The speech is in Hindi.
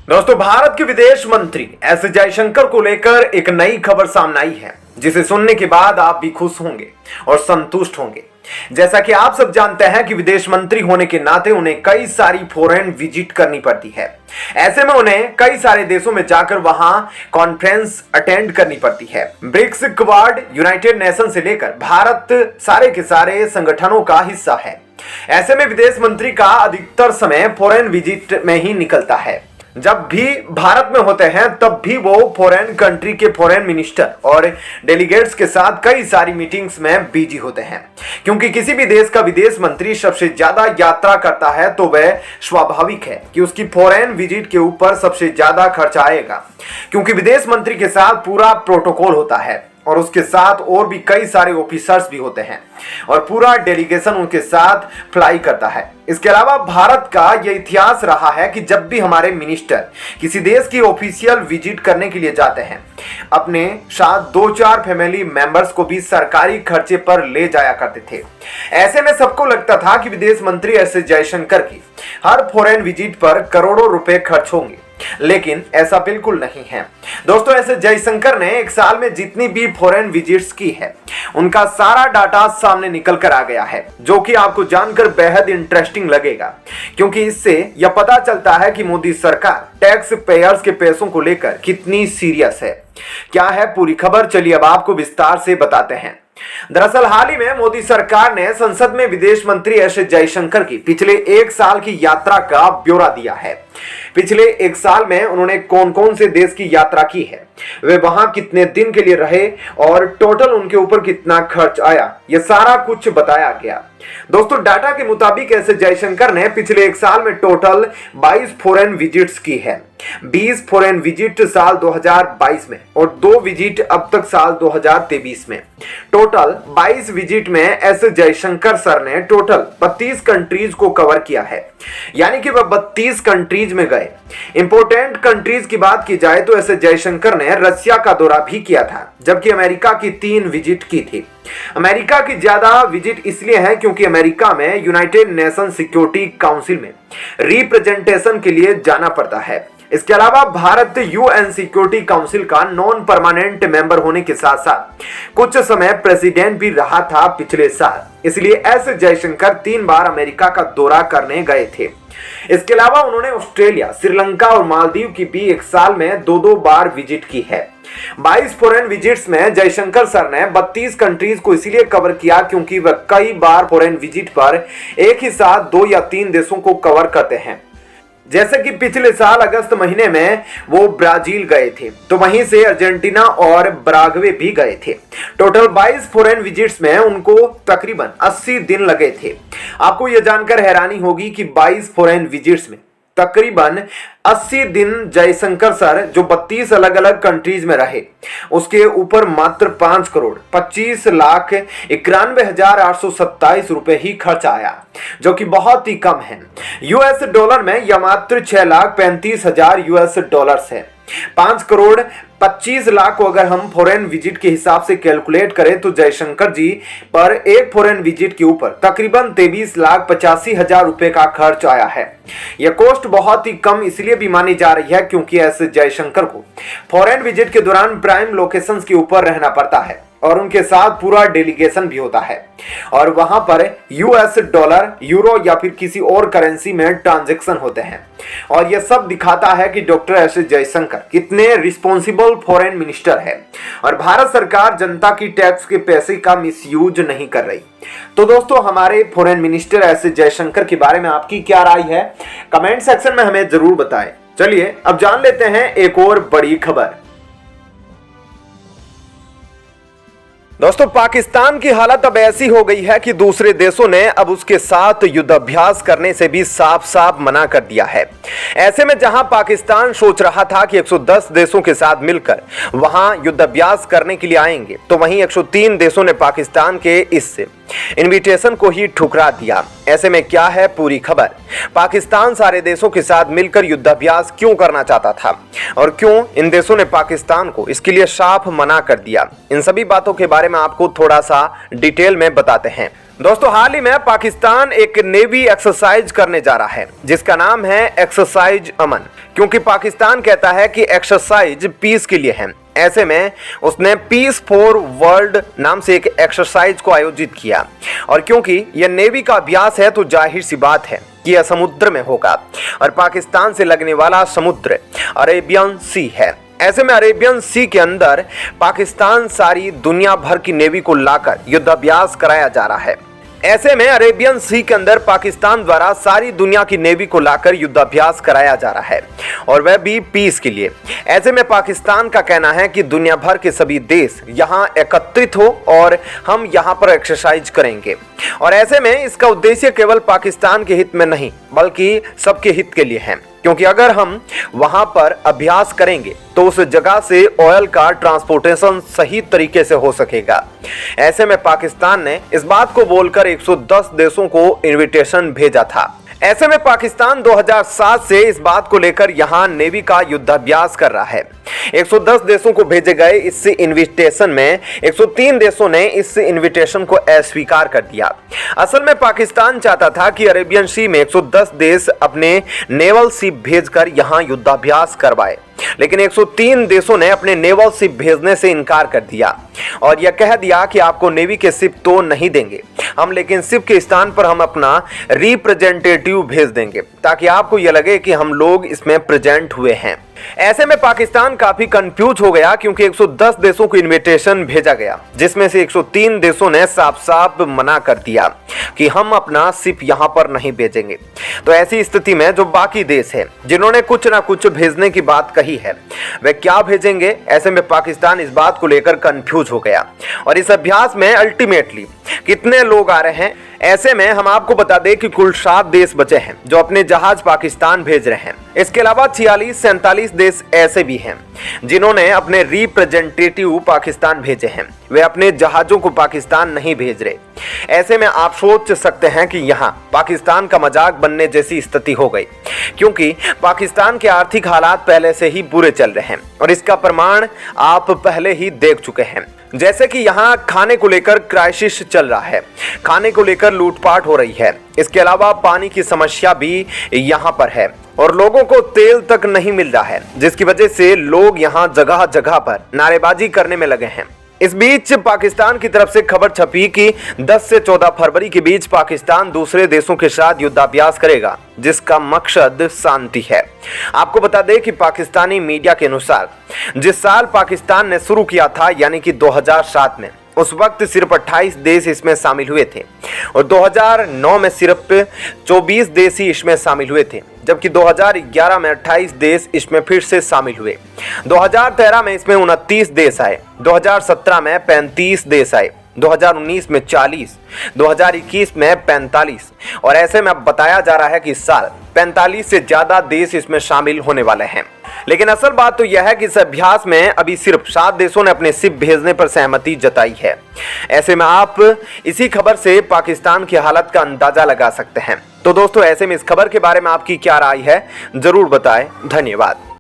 दोस्तों, भारत के विदेश मंत्री एस जयशंकर को लेकर एक नई खबर सामने आई है, जिसे सुनने के बाद आप भी खुश होंगे और संतुष्ट होंगे। जैसा कि आप सब जानते हैं कि विदेश मंत्री होने के नाते उन्हें कई सारी फॉरेन विजिट करनी पड़ती है। ऐसे में उन्हें कई सारे देशों में जाकर वहां कॉन्फ्रेंस अटेंड करनी पड़ती है। ब्रिक्स, क्वाड, यूनाइटेड नेशन से लेकर भारत सारे के सारे संगठनों का हिस्सा है। ऐसे में विदेश मंत्री का अधिकतर समय फॉरेन विजिट में ही निकलता है। जब भी भारत में होते हैं तब भी वो फॉरेन कंट्री के फॉरेन मिनिस्टर और डेलीगेट्स के साथ कई सारी मीटिंग्स में बिजी होते हैं। क्योंकि किसी भी देश का विदेश मंत्री सबसे ज्यादा यात्रा करता है तो वह स्वाभाविक है कि उसकी फॉरेन विजिट के ऊपर सबसे ज्यादा खर्चा आएगा, क्योंकि विदेश मंत्री के साथ पूरा प्रोटोकॉल होता है और उसके साथ और भी कई सारे ऑफिसर्स भी होते हैं और पूरा डेलीगेशन उनके साथ फ्लाई करता है। इसके अलावा भारत का यह इतिहास रहा है कि जब भी हमारे मिनिस्टर किसी देश की ऑफिशियल विजिट करने के लिए जाते हैं, अपने साथ 2-4 फैमिली मेंबर्स को भी सरकारी खर्चे पर ले जाया करते थे। ऐसे में सबको लगता था कि विदेश मंत्री एस जयशंकर की हर फॉरेन विजिट पर करोड़ों रुपए खर्च होंगे, लेकिन ऐसा बिल्कुल नहीं है। दोस्तों, ऐसे जयशंकर ने एक साल में जितनी भी फॉरेन विजिट्स की है उनका सारा डाटा सामने निकल कर आ गया है, जो कि आपको जानकर बेहद इंटरेस्टिंग लगेगा, क्योंकि इससे यह पता चलता है कि मोदी सरकार टैक्स पेयर्स के पैसों को लेकर कितनी सीरियस है। क्या है पूरी खबर, चलिए अब आपको विस्तार से बताते हैं। दरअसल हाल ही में मोदी सरकार ने संसद में विदेश मंत्री एस जयशंकर की पिछले एक साल की यात्रा का ब्यौरा दिया है। पिछले एक साल में उन्होंने कौन कौन से देश की यात्रा की है, वे वहां कितने दिन के लिए रहे और टोटल उनके ऊपर कितना खर्च आया, यह सारा कुछ बताया गया। दोस्तों, डाटा के मुताबिक एस जयशंकर ने पिछले एक साल में टोटल 22 फॉरेन विजिट्स की है। 20 फॉरेन विजिट साल 2022 में और 2 विजिट अब तक साल 2023 में। टोटल 22 विजिट में एस जयशंकर सर ने टोटल 32 कंट्रीज को कवर किया है, यानी कि वह 32 कंट्रीज में गए। इंपोर्टेंट कंट्रीज की बात की जाए तो एस जयशंकर ने रशिया का दौरा भी किया था, जबकि अमेरिका की 3 विजिट की थी। अमेरिका की ज्यादा विजिट इसलिए है क्योंकि अमेरिका में यूनाइटेड नेशन सिक्योरिटी काउंसिल में रिप्रेजेंटेशन के लिए जाना पड़ता है। इसके अलावा भारत यूएन सिक्योरिटी काउंसिल का नॉन परमानेंट मेंबर होने के साथ साथ कुछ समय प्रेसिडेंट भी रहा था पिछले साल, इसलिए एस जयशंकर 3 बार अमेरिका का दौरा करने गए थे। इसके अलावा उन्होंने ऑस्ट्रेलिया, श्रीलंका और मालदीव की भी एक साल में 2-2 बार विजिट की है। 22 फॉरेन विजिट्स में जयशंकर सर ने 32 कंट्रीज को इसलिए कवर किया क्योंकि वह कई बार फॉरेन विजिट पर एक ही साथ 2 या 3 देशों को कवर करते हैं। जैसे कि पिछले साल अगस्त महीने में वो ब्राजील गए थे, तो वहीं से अर्जेंटीना और ब्रागवे भी गए थे। टोटल 22 फॉरेन विजिट्स में उनको तकरीबन 80 दिन लगे थे। आपको यह जानकर हैरानी होगी कि 22 फॉरेन विजिट्स में तकरीबन 80 दिन जयशंकर सर जो 32 अलग अलग कंट्रीज में रहे, उसके ऊपर मात्र 5 करोड़ 25 लाख 91,827 रुपए ही खर्च आया, जो कि बहुत ही कम है। यूएस डॉलर में यह मात्र 6,35,000 यूएस डॉलर्स है। 5 करोड़ 25 लाख को अगर हम फॉरेन विजिट के हिसाब से कैलकुलेट करें तो जयशंकर जी पर एक फॉरेन विजिट के ऊपर तकरीबन 23,85,000 रुपए का खर्च आया है। यह कॉस्ट बहुत ही कम इसलिए भी मानी जा रही है क्योंकि एस जयशंकर को फॉरेन विजिट के दौरान प्राइम लोकेशंस के ऊपर रहना पड़ता है और उनके साथ पूरा डेलीगेशन भी होता है और वहां पर यूएस डॉलर, यूरो या फिर किसी और करेंसी में ट्रांजैक्शन होते हैं। और यह सब दिखाता है कि डॉक्टर एस जयशंकर कितने रिस्पॉन्सिबल फॉरेन मिनिस्टर है और भारत सरकार जनता की टैक्स के पैसे का मिसयूज नहीं कर रही। तो दोस्तों, हमारे फॉरेन मिनिस्टर एस जयशंकर के बारे में आपकी क्या राय है, कमेंट सेक्शन में हमें जरूर बताएं। चलिए अब जान लेते हैं एक और बड़ी खबर। दोस्तों, पाकिस्तान की हालत अब ऐसी हो गई है कि दूसरे देशों ने अब उसके साथ युद्धाभ्यास करने से भी साफ साफ मना कर दिया है। ऐसे में जहां पाकिस्तान सोच रहा था कि 110 देशों के साथ मिलकर वहां युद्धाभ्यास करने के लिए आएंगे, तो वहीं 103 देशों ने पाकिस्तान के इस इनविटेशन को ही ठुकरा दिया। ऐसे में क्या है पूरी खबर, पाकिस्तान सारे देशों के साथ मिलकर युद्धाभ्यास क्यों करना चाहता था और क्यों इन देशों ने पाकिस्तान को इसके लिए साफ मना कर दिया, इन सभी बातों के बारे में आपको थोड़ा सा डिटेल में बताते हैं। दोस्तों हाल ही में पाकिस्तान एक नेवी एक्सरसाइज करने जा रहा है जिसका नाम है एक्सरसाइज अमन, क्योंकि पाकिस्तान कहता है कि एक्सरसाइज पीस के लिए है। ऐसे में उसने पीस फॉर वर्ल्ड नाम से एक एक्सरसाइज को आयोजित किया और क्योंकि यह नेवी का अभ्यास है तो जाहिर सी बात है कि यह समुद्र में होगा और पाकिस्तान से लगने वाला समुद्र अरेबियन सी है। ऐसे में अरेबियन सी के अंदर पाकिस्तान सारी दुनिया भर की नेवी को लाकर युद्धाभ्यास कराया जा रहा है। ऐसे में अरेबियन सी के अंदर पाकिस्तान द्वारा सारी दुनिया की नेवी को लाकर युद्धाभ्यास कराया जा रहा है और वह भी पीस के लिए। ऐसे में पाकिस्तान का कहना है कि दुनिया भर के सभी देश यहां एकत्रित हो और हम यहां पर एक्सरसाइज करेंगे और ऐसे में इसका उद्देश्य केवल पाकिस्तान के हित में नहीं बल्कि सबके हित के लिए है, क्योंकि अगर हम वहां पर अभ्यास करेंगे तो उस जगह से ऑयल का ट्रांसपोर्टेशन सही तरीके से हो सकेगा। ऐसे में पाकिस्तान ने इस बात को बोलकर 110 देशों को इनविटेशन भेजा था। ऐसे में पाकिस्तान 2007 से इस बात को लेकर यहां नेवी का युद्धाभ्यास कर रहा है। 110 देशों को भेजे गए इस इनविटेशन में 103 देशों ने इस इनविटेशन को अस्वीकार कर दिया। असल में पाकिस्तान चाहता था कि अरेबियन सी में 110 देश अपने नेवल शिप भेजकर यहां युद्धाभ्यास करवाए, लेकिन 103 देशों ने अपने नेवल शिप भेजने से इनकार कर दिया और यह कह दिया कि आपको नेवी के शिप तो नहीं देंगे हम, लेकिन शिप के स्थान पर हम अपना रिप्रेजेंटेटिव भेज देंगे ताकि आपको यह लगे कि हम लोग इसमें प्रेजेंट हुए हैं। ऐसे में पाकिस्तान काफी कंफ्यूज हो गया क्योंकि 110 देशों को इनविटेशन भेजा गया जिसमें से 103 देशों ने साफ साफ मना कर दिया कि हम अपना शिप यहां पर नहीं भेजेंगे। तो ऐसी स्थिति में जो बाकी देश है जिन्होंने कुछ ना कुछ भेजने की बात कही है वे क्या भेजेंगे, ऐसे में पाकिस्तान इस बात को लेकर कंफ्यूज हो गया और इस अभ्यास में अल्टीमेटली कितने लोग आ रहे हैं। ऐसे में हम आपको बता दें कि कुल 7 देश बचे हैं जो अपने जहाज पाकिस्तान भेज रहे हैं। इसके अलावा 46-47 देश ऐसे भी हैं जिन्होंने अपने रिप्रेजेंटेटिव पाकिस्तान भेजे हैं, वे अपने जहाजों को पाकिस्तान नहीं भेज रहे। ऐसे में आप सोच सकते हैं कि यहाँ पाकिस्तान का मजाक बनने जैसी स्थिति हो गई, क्योंकि पाकिस्तान के आर्थिक हालात पहले से ही बुरे चल रहे हैं और इसका प्रमाण आप पहले ही देख चुके हैं। जैसे कि यहाँ खाने को लेकर क्राइसिस चल रहा है, खाने को लेकर लूटपाट हो रही है। इसके अलावा पानी की समस्या भी यहाँ पर है और लोगों को तेल तक नहीं मिल रहा है, जिसकी वजह से लोग यहाँ जगह जगह पर नारेबाजी करने में लगे हैं। इस बीच पाकिस्तान की तरफ से खबर छपी कि 10 से 14 फरवरी के बीच पाकिस्तान दूसरे देशों के साथ युद्धाभ्यास करेगा जिसका मकसद शांति है। आपको बता दें कि पाकिस्तानी मीडिया के अनुसार जिस साल पाकिस्तान ने शुरू किया था यानी कि 2007 में, उस वक्त सिर्फ 28 देश इसमें शामिल हुए थे और 2009 में सिर्फ 24 देश ही इसमें शामिल हुए थे, जबकि 2011 में 28 देश इसमें फिर से शामिल हुए। 2013 में इसमें 29 देश आए, 2017 में 35 देश आए, 2019 में 40, 2021 में 45 और ऐसे में अब बताया जा रहा है कि इस साल 45 से ज्यादा देश इसमें शामिल होने वाले हैं। लेकिन असल बात तो यह है कि इस अभ्यास में अभी सिर्फ 7 देशों ने अपने शिप भेजने पर सहमति जताई है। ऐसे में आप इसी खबर से पाकिस्तान की हालत का अंदाजा लगा सकते हैं। तो दोस्तों ऐसे में इस खबर के बारे में आपकी क्या राय है जरूर बताएं। धन्यवाद।